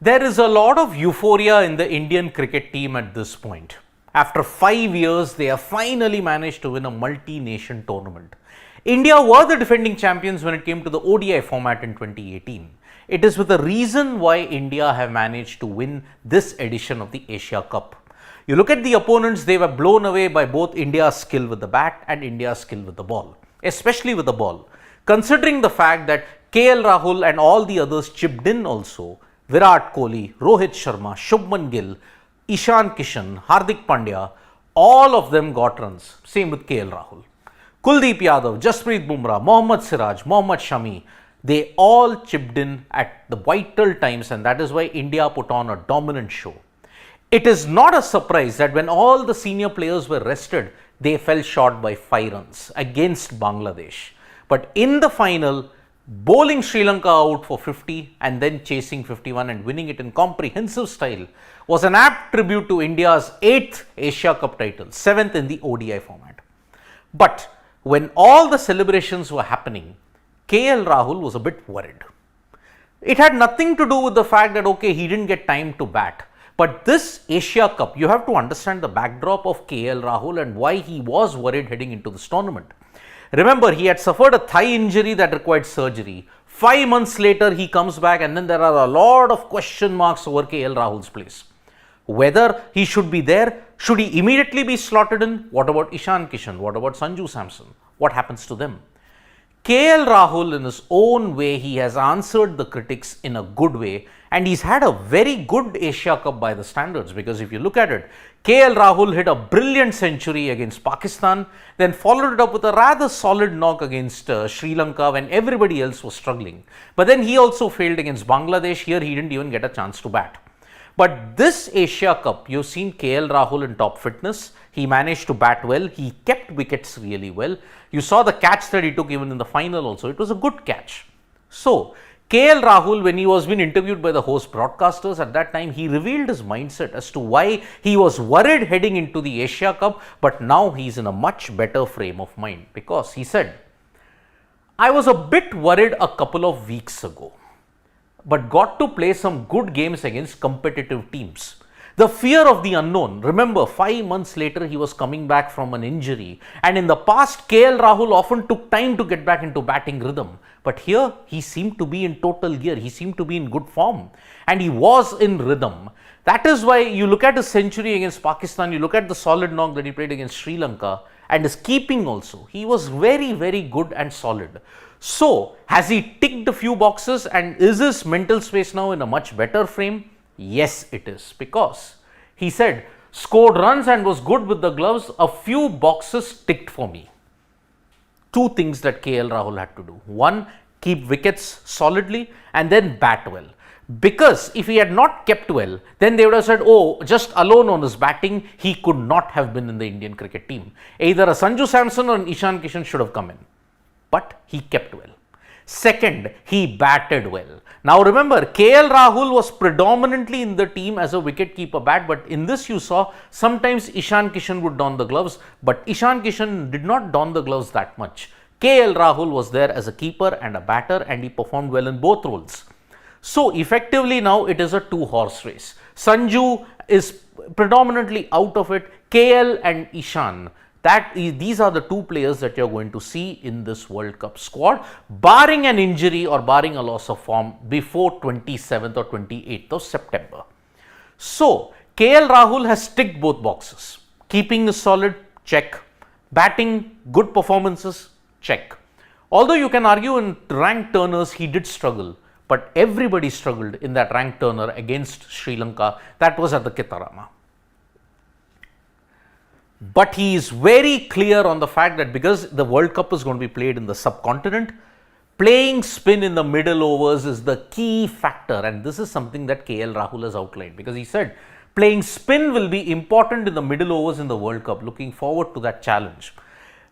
There is a lot of euphoria in the Indian cricket team at this point. After 5 years, they have finally managed to win a multi-nation tournament. India were the defending champions when it came to the ODI format in 2018. It is with a reason why India have managed to win this edition of the Asia Cup. You look at the opponents, they were blown away by both India's skill with the bat and India's skill with the ball, especially with the ball. Considering the fact that KL Rahul and all the others chipped in also, Virat Kohli, Rohit Sharma, Shubman Gill, Ishan Kishan, Hardik Pandya, all of them got runs. Same with KL Rahul. Kuldeep Yadav, Jasprit Bumrah, Mohammad Siraj, Mohammad Shami, they all chipped in at the vital times, and that is why India put on a dominant show. It is not a surprise that when all the senior players were rested, they fell short by 5 runs against Bangladesh. But in the final, bowling Sri Lanka out for 50 and then chasing 51 and winning it in comprehensive style was an apt tribute to India's 8th Asia Cup title, 7th in the ODI format. But when all the celebrations were happening, KL Rahul was a bit worried. It had nothing to do with the fact that, okay, he didn't get time to bat. But this Asia Cup, you have to understand the backdrop of KL Rahul and why he was worried heading into this tournament. Remember, he had suffered a thigh injury that required surgery. 5 months later, he comes back and then there are a lot of question marks over KL Rahul's place. Whether he should be there, should he immediately be slotted in? What about Ishan Kishan? What about Sanju Samson? What happens to them? KL Rahul, in his own way, he has answered the critics in a good way, and he's had a very good Asia Cup by the standards, because if you look at it, KL Rahul hit a brilliant century against Pakistan, then followed it up with a rather solid knock against Sri Lanka when everybody else was struggling. But then he also failed against Bangladesh. Here he didn't even get a chance to bat. But this Asia Cup, you've seen KL Rahul in top fitness. He managed to bat well. He kept wickets really well. You saw the catch that he took even in the final also. It was a good catch. So, KL Rahul, when he was being interviewed by the host broadcasters at that time, he revealed his mindset as to why he was worried heading into the Asia Cup, but now he's in a much better frame of mind, because he said, I was a bit worried a couple of weeks ago, but got to play some good games against competitive teams. The fear of the unknown. Remember, 5 months later, he was coming back from an injury. And in the past, KL Rahul often took time to get back into batting rhythm. But here, he seemed to be in total gear. He seemed to be in good form. And he was in rhythm. That is why you look at his century against Pakistan, you look at the solid knock that he played against Sri Lanka, and his keeping also. He was very, very good and solid. So, has he ticked a few boxes, and is his mental space now in a much better frame? Yes, it is, because he said, scored runs and was good with the gloves, a few boxes ticked for me. 2 things that KL Rahul had to do. 1, keep wickets solidly, and then bat well. Because if he had not kept well, then they would have said, oh, just alone on his batting, he could not have been in the Indian cricket team. Either a Sanju Samson or an Ishan Kishan should have come in. But he kept well. Second, he batted well. Now remember, KL Rahul was predominantly in the team as a wicketkeeper bat, but in this you saw sometimes Ishan Kishan would don the gloves, but Ishan Kishan did not don the gloves that much. KL Rahul was there as a keeper and a batter, and he performed well in both roles. So effectively now it is a 2-horse race. Sanju is predominantly out of it. KL and Ishan, these are the 2 players that you're going to see in this World Cup squad, barring an injury or barring a loss of form before 27th or 28th of September. So, KL Rahul has ticked both boxes. Keeping is solid, check. Batting, good performances, check. Although you can argue in rank turners he did struggle, but everybody struggled in that rank turner against Sri Lanka. That was at the Kitarama. But he is very clear on the fact that because the World Cup is going to be played in the subcontinent, playing spin in the middle overs is the key factor, and this is something that KL Rahul has outlined, because he said playing spin will be important in the middle overs in the World Cup. Looking forward to that challenge.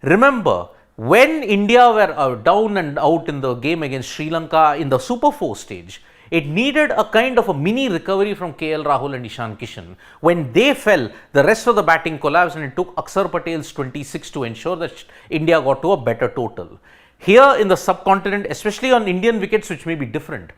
Remember, when India were down and out in the game against Sri Lanka in the Super 4 stage, it needed a kind of a mini recovery from KL Rahul and Ishan Kishan. When they fell, the rest of the batting collapsed, and it took Akshar Patel's 26 to ensure that India got to a better total. Here in the subcontinent, especially on Indian wickets, which may be different,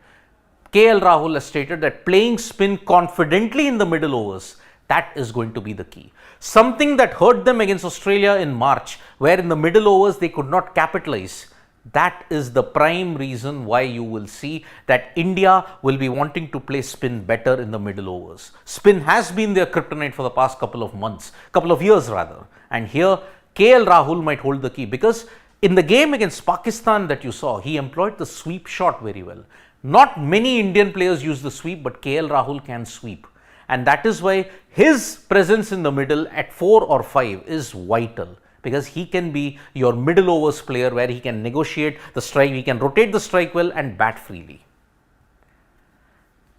KL Rahul has stated that playing spin confidently in the middle overs, that is going to be the key. Something that hurt them against Australia in March, where in the middle overs they could not capitalize. That is the prime reason why you will see that India will be wanting to play spin better in the middle overs. Spin has been their kryptonite for the past couple of years rather. And here KL Rahul might hold the key, because in the game against Pakistan that you saw, he employed the sweep shot very well. Not many Indian players use the sweep, but KL Rahul can sweep. And that is why his presence in the middle at 4 or 5 is vital, because he can be your middle overs player where he can negotiate the strike, he can rotate the strike well and bat freely.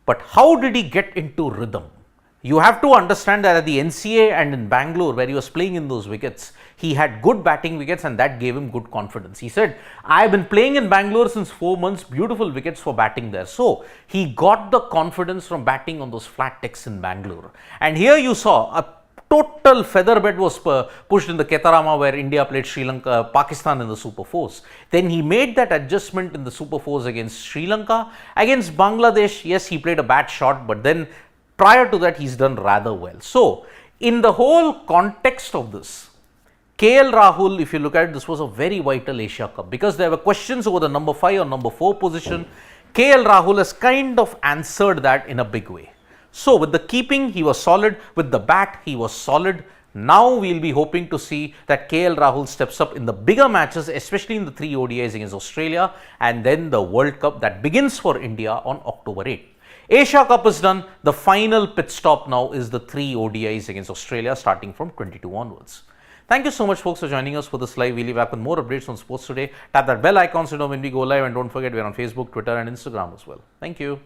But how did he get into rhythm? You have to understand that at the NCA and in Bangalore, where he was playing in those wickets, he had good batting wickets and that gave him good confidence. He said, I have been playing in Bangalore since 4 months, beautiful wickets for batting there. So he got the confidence from batting on those flat decks in Bangalore. And here you saw a total feather bed was pushed in the Ketarama, where India played Pakistan in the Super 4s. Then he made that adjustment in the Super 4s against Sri Lanka. Against Bangladesh, yes, he played a bad shot, but then prior to that, he's done rather well. So, in the whole context of this, KL Rahul, if you look at it, this was a very vital Asia Cup, because there were questions over the number 5 or number 4 position. KL Rahul has kind of answered that in a big way. So, with the keeping, he was solid. With the bat, he was solid. Now, we'll be hoping to see that KL Rahul steps up in the bigger matches, especially in the 3 ODIs against Australia and then the World Cup that begins for India on October 8. Asia Cup is done. The final pit stop now is the 3 ODIs against Australia starting from 22 onwards. Thank you so much, folks, for joining us for this live. We'll be back with more updates on sports today. Tap that bell icon so you know when we go live, and don't forget we're on Facebook, Twitter and Instagram as well. Thank you.